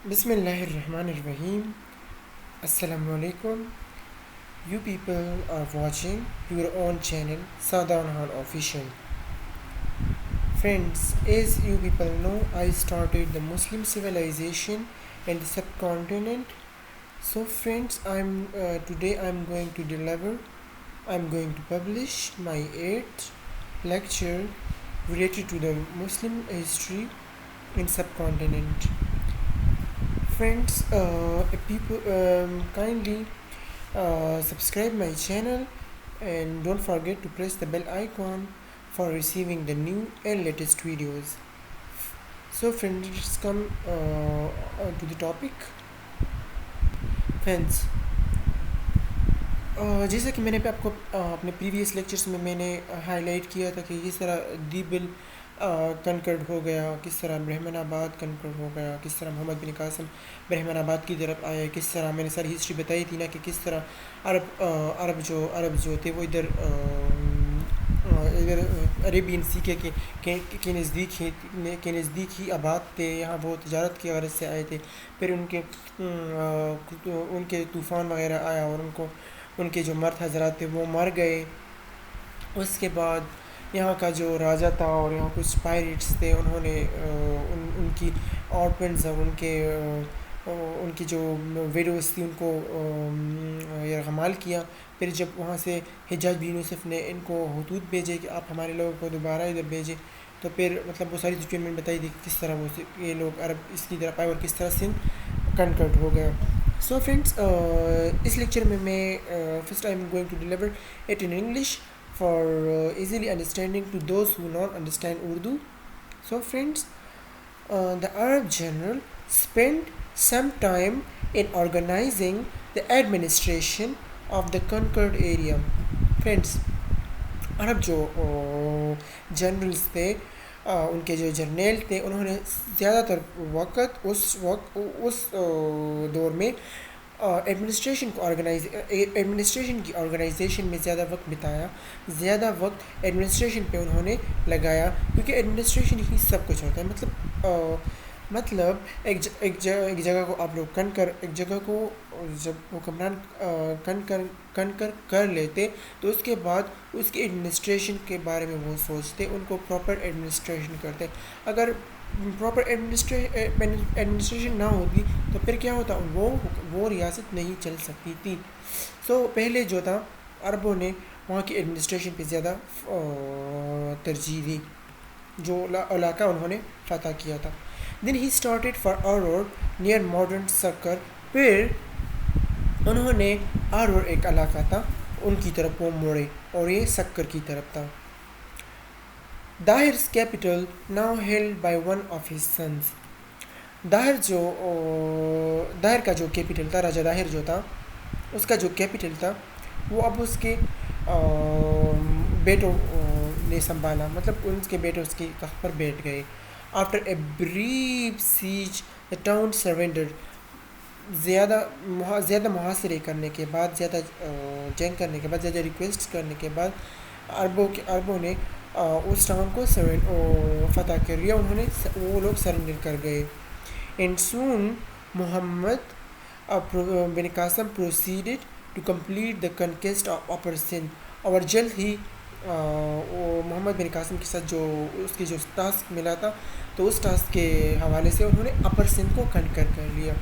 بسم اللہ الرحمن الرحیم. السلام علیکم. You people are watching your own channel Sadan Khan Official. Friends, as you people know, I started the Muslim civilization in the subcontinent. So friends, I'm going to deliver. I'm going to publish my 8th lecture related to the Muslim history in subcontinent. Friends, people kindly subscribe my channel and don't forget to press the bell icon for receiving the new and latest videos. So friends, let's come to the topic. Friends, جیسا کہ میں نے آپ کو اپنے previous lectures میں نے high light کیا تھا کہ کس طرح دیبل کنکرڈ ہو گیا، کس طرح برہمن آباد کنکرڈ ہو گیا، کس طرح محمد بن قاسم برہمن آباد کی طرف آئے، کس طرح میں نے ساری ہسٹری بتائی تھی نا کہ کس طرح عرب جو تھے وہ ادھر عربین سی کے نزدیک ہی آباد تھے. یہاں وہ تجارت کی غرض سے آئے تھے. پھر ان کے طوفان وغیرہ آیا اور ان کے جو مرد حضرات تھے وہ مر گئے. اس کے بعد یہاں کا جو راجہ تھا اور یہاں کچھ پائریٹس تھے، انہوں نے ان کی آرپنز اور ان کی جو ویڈوز تھی ان کو یرغمال کیا. پھر جب وہاں سے حجاج بن یوسف نے ان کو خطوط بھیجے کہ آپ ہمارے لوگوں کو دوبارہ ادھر بھیجیں، تو پھر مطلب وہ ساری سچویشن میں بتائی تھی کہ کس طرح یہ لوگ عرب اس کی طرف آئے اور کس طرح سندھ کنکرٹ ہو گیا. سو فرینڈس، اس لیکچر میں first I am going to deliver it in English for easily understanding to those who not understand Urdu. So friends, the Arab general spent some time in organizing the administration of the conquered area. Friends, عرب جو generals تھے، ان کے جو جرنیل تھے، انہوں نے زیادہ تر وقت اس دور میں ایڈمنسٹریشن کی آرگنائزیشن میں زیادہ وقت بتایا. زیادہ وقت ایڈمنسٹریشن پہ انہوں نے لگایا، کیونکہ ایڈمنسٹریشن ہی سب کچھ ہوتا ہے. مطلب ایک جگہ کو آپ لوگ ایک جگہ کو جب حکمران کر لیتے تو اس کے بعد اس کی ایڈمنسٹریشن کے بارے میں وہ سوچتے، ان کو پراپر ایڈمنسٹریشن کرتے. اگر پراپر ایڈمنسٹریشن نہ ہوتی تو پھر کیا ہوتا، وہ ریاست نہیں چل سکتی تھی. سو پہلے جو تھا عربوں نے وہاں کی ایڈمنسٹریشن پہ زیادہ ترجیح دی، جو علاقہ انہوں نے فتح کیا تھا. Then he started for Aror near modern Sukkur. پھر انہوں نے آرور ایک علاقہ تھا ان کی طرف وہ مڑے اور یہ سکر کی طرف تھا. داہر's capital now held by one of his sons. Dahir کا جو کیپٹل تھا، راجہ داہر جو تھا اس کا جو کیپٹل تھا وہ اب اس کے بیٹوں نے سنبھالا. مطلب ان کے بیٹے اس کے تخت پر بیٹھ گئے. After a brief siege the town surrendered. زیادہ محاصرے کرنے کے بعد، زیادہ جنگ کرنے کے بعد، زیادہ ریکویسٹ کرنے کے بعد عربوں نے اس ٹاؤن کو فتح کر لیا. وہ لوگ سرنڈر کر گئے. And soon Muhammad bin Qasim proceeded to complete the conquest of Upper Sindh. اور جلد ہی محمد بن قاسم کے ساتھ جو اس کی جو ٹاسک ملا تھا تو اس ٹاسک کے حوالے سے انہوں نے اپر سندھ کو کنکر کر لیا.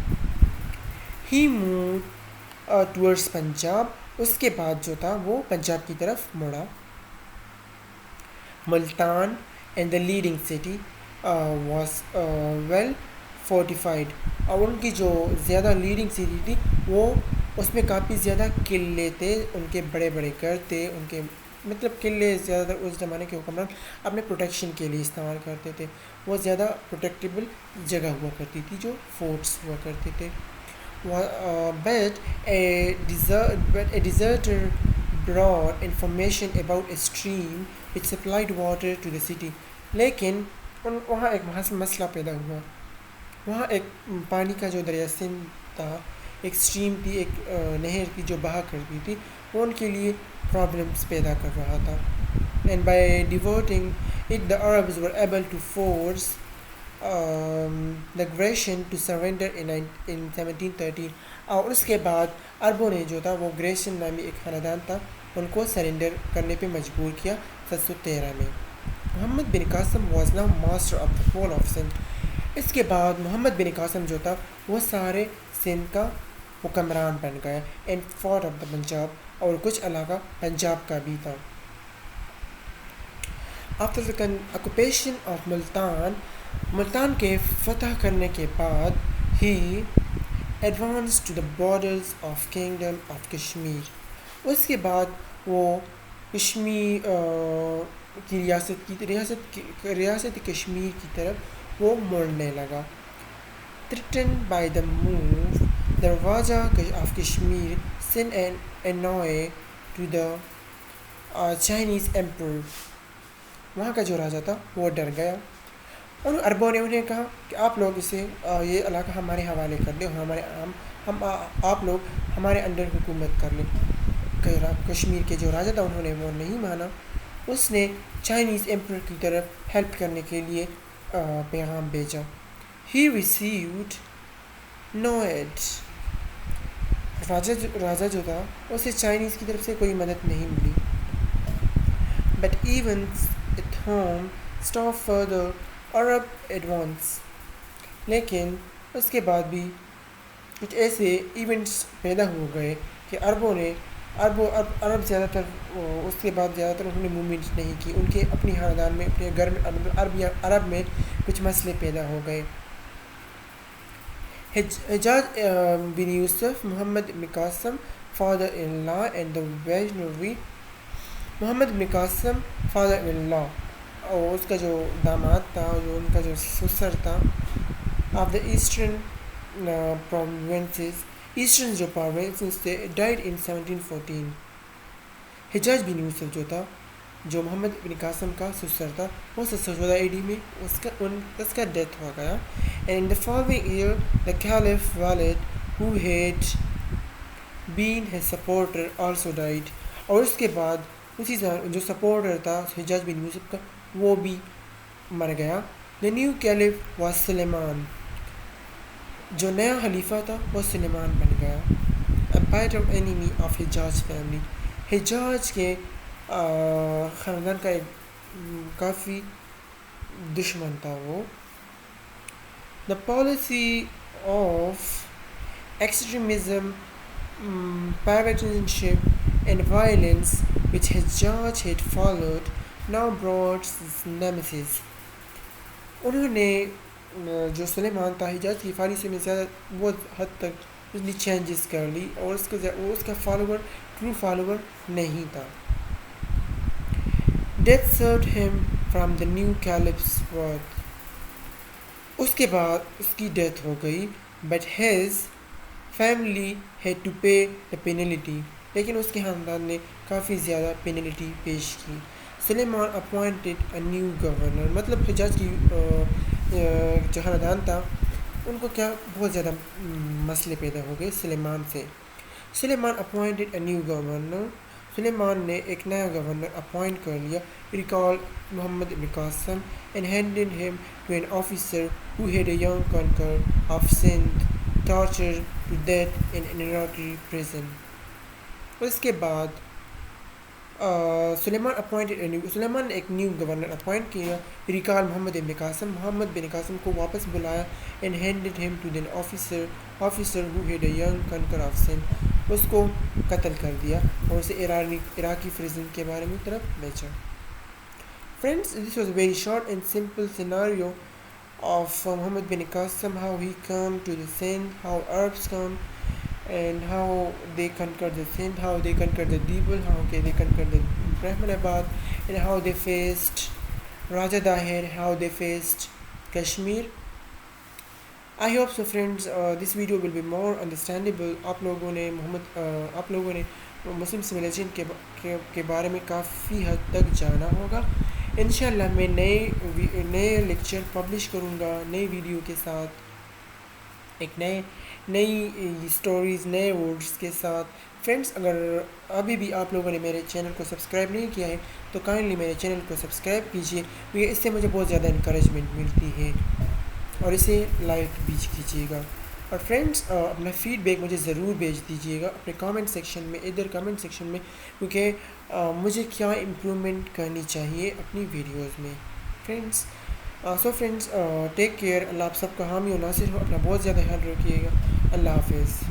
ہی moved towards پنجاب. اس کے بعد جو تھا وہ پنجاب کی طرف مڑا. Multan and the leading city was well fortified. اور ان کی جو زیادہ لیڈنگ سٹی تھی وہ اس میں کافی زیادہ قلعے تھے، ان کے بڑے بڑے گھر تھے. ان کے مطلب قلعے زیادہ تر اس زمانے کے حکمران اپنے پروٹیکشن کے لیے استعمال کرتے تھے. وہ زیادہ پروٹیکٹیبل جگہ ہوا کرتی تھی، جو فورٹس ہوا کرتے تھے. But a deserter brought information about a stream which supplied water to the city. لیکن وہاں ایک مسئلہ پیدا ہوا. وہاں ایک پانی کا جو دریا سندھ تھا، ایک اسٹریم تھی، ایک نہر تھی جو بہا کرتی تھی، وہ ان کے لیے پرابلمس پیدا کر رہا تھا. And by diverting it, the Arabs were able to force the Grecian to surrender in 1713 اور اس کے بعد عربوں نے جو تھا وہ گریشین نامی ایک خاندان تھا ان کو سرنڈر کرنے پہ مجبور کیا 1713 میں. Muhammad bin Qasim was now master of the whole of Sindh. اس کے بعد محمد بن قاسم جو تھا وہ سارے سندھ کا حکمران بن گیا and fort of the Punjab اور کچھ علاقہ پنجاب کا بھی تھا. After the occupation of Multan کے فتح کرنے کے بعد ہی advance to the borders of kingdom of Kashmir. اس کے بعد وہ کشمیر کی ریاست کشمیر کی طرف وہ مڑنے لگا. Threatened by the move the raja of Kashmir sent an envoy to the Chinese emperor. وہاں کا جو راجا تھا وہ ڈر گیا. ان عربوں نے انہیں کہا کہ آپ لوگ اسے یہ علاقہ ہمارے حوالے کر دیں، آپ لوگ ہمارے انڈر حکومت کر لیں. کشمیر کے جو راجا تھا انہوں نے وہ نہیں مانا. اس نے چائنیز ایمپرر کی طرف ہیلپ کرنے کے لیے پیغام بھیجا. ہی ریسیوڈ نو ایڈ. راجا جو تھا اسے چائنیز کی طرف سے کوئی مدد نہیں ملی. But events at home stop further Arab advance. لیکن اس کے بعد بھی کچھ ایسے ایونٹس پیدا ہو گئے کہ عرب زیادہ تر اس کے بعد زیادہ تر انہوں نے موومنٹ نہیں کی. ان کے اپنی خاندان میں اپنے گھر میں عرب میں کچھ مسئلے پیدا ہو گئے. Hajjaj bin Yusuf Muhammad bin Qasim father in law and the visionary. Muhammad bin Qasim father in law اور اس کا جو داماد تھا، جو ان کا جو سسر تھا، آف دا ایسٹرن جو پروونسز تھے، ڈائڈ ان 1714. حجاج بن یوسف جو تھا، جو محمد بن قاسم کا سسر تھا، وہ 714 AD میں اس کا ڈیتھ ہو گیا. And in the following year the caliph Walid who had been his supporter also died. اور اس کے بعد اسی جو سپورٹر تھا حجاج بن یوسف کا وہ بھی مر گیا. The new caliph was Sulaiman. جو نیا خلیفہ تھا وہ سلیمان بن گیا. A bitter enemy of Hajjaj family. Hajjaj کے خاندان کا ایک کافی دشمن تھا وہ. The policy of extremism, partisanship and violence which Hajjaj had followed now brought nemesis. انہوں نے جو سلیمان تھا حجاج کی پالیسی میں زیادہ بہت حد تک اس نے چینجز کر لی اور اس کا ٹرو فالوور نہیں تھا. Death served him from the new caliph's wrath. اس کے بعد اس کی ڈیتھ ہو گئی. But his family had to pay the penalty. لیکن اس کے خاندان نے کافی زیادہ پینلٹی پیش کی. سلیمان اپوائنٹڈ اے نیو گورنر. مطلب حجاج کی جو خاندان تھا ان کو کیا بہت زیادہ مسئلے پیدا ہو گئے سلیمان سے. Sulaiman appointed a new governor. Sulaiman نے ایک نیا گورنر اپوائنٹ کر لیا. Recall Muhammad bin Qasim and handed him to an officer who had a young conqueror of Sindh torture to death in an Iraqi prison. اس کے بعد Sulaiman نے ایک نیو گورنر اپوائنٹ کیا. ریکال محمد بن Qasim کو واپس بلایا and handed him to then officer who had a young conqueror of Sindh. اس کو قتل کر دیا اور اسے عراقی پریزن کے بارے میں طرف بھیجا. Friends, this was a very short and simple scenario of Muhammad bin Qasim, how he came to the Sindh, how Arabs come and how they conquered the Sindh, how they conquered the Dibul, how they conquered the Brahmanabad, and how they faced Raja Dahir, how they faced Kashmir. I hope so friends, this video will be more understandable. آپ لوگوں نے مسلم civilisation کے بارے میں کافی حد تک جانا ہوگا. انشاءاللہ میں نئے لیکچر پبلش کروں گا نئے ویڈیو کے ساتھ, ایک نئی اسٹوریز, نئے ورڈز کے ساتھ. فرینڈس, اگر ابھی بھی آپ لوگوں نے میرے چینل کو سبسکرائب نہیں کیا ہے تو کائنڈلی میرے چینل کو سبسکرائب کیجیے, کیونکہ اس سے مجھے بہت زیادہ انکریجمنٹ ملتی ہے. اور اسے لائک بھی کیجیے گا. اور فرینڈس اپنا فیڈ بیک مجھے ضرور بھیج دیجیے گا اپنے کامنٹ سیکشن میں، ادھر کامنٹ سیکشن میں، کیونکہ مجھے کیا امپرومنٹ کرنی چاہیے اپنی ویڈیوز میں. Friends so friends take care. اللہ آپ سب کا حامی و ناصر ہو. اپنا بہت زیادہ خیال رکھیے گا. اللہ حافظ.